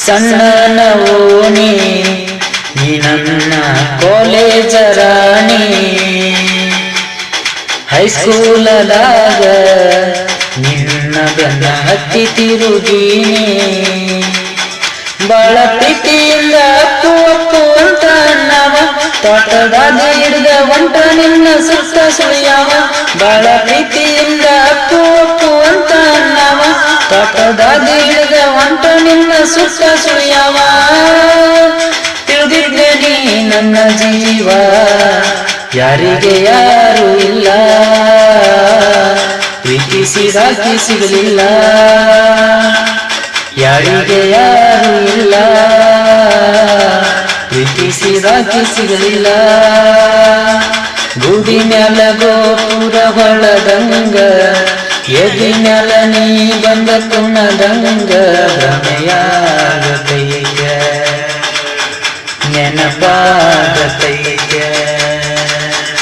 ಸಣ್ಣನ ಓಣಿ ನೀ ನನ್ನ ಕಾಲೇಜ ರಾಣಿ ಹೈಸ್ಕೂಲದಾಗ ನಿನ್ನ ಬೆನ್ನ ಹತ್ತಿ ತಿರುಗೀನಿ ಬಾಳ ಪ್ರೀತಿಯಿಂದ ಅಪ್ಪು ಅಪ್ಪು ಅಂತ ಅನ್ನವ ತೋಟದಾಗ ಹಿಡಿದ ಒಂಟ ನಿನ್ನ ಸುತ್ತ ಸುಳಿಯವ ಬಾಳ ಪ್ರೀತಿಯಿಂದ ಅಪ್ಪು ಅಪ್ಪು ಅಂತ ಅನ್ನವ ತೋಟದಾಗ ಹಿಡಿದ ಒಂಟ ನಿನ್ನ ಸುತ್ತ ಸುಳಿಯವ ತಿಳಿದಿದ್ದೆ ನೀ ನನ್ನ ಜೀವ ಯಾರಿಗೆ ಯಾರು ಇಲ್ಲ ಪ್ರೀತಿಸಿದಾಕಿ ಸಿಗಲಿಲ್ಲ ಯಾರಿಗೆ ಯಾರು ಇಲ್ಲ ಪ್ರೀತಿಸಿದಾಕಿ ಸಿಗಲಿಲ್ಲ ಗುಡಿ ಮ್ಯಾಲ ಗೋಪುರ ಹೊಳದಂಗ ಎದಿ ಮ್ಯಾಲ ನೀ ಬಂದ ಕುಣದಂಗ ಭ್ರಮೆಯಾಗತೈಗ ನೆನಪಾಗತೈಗ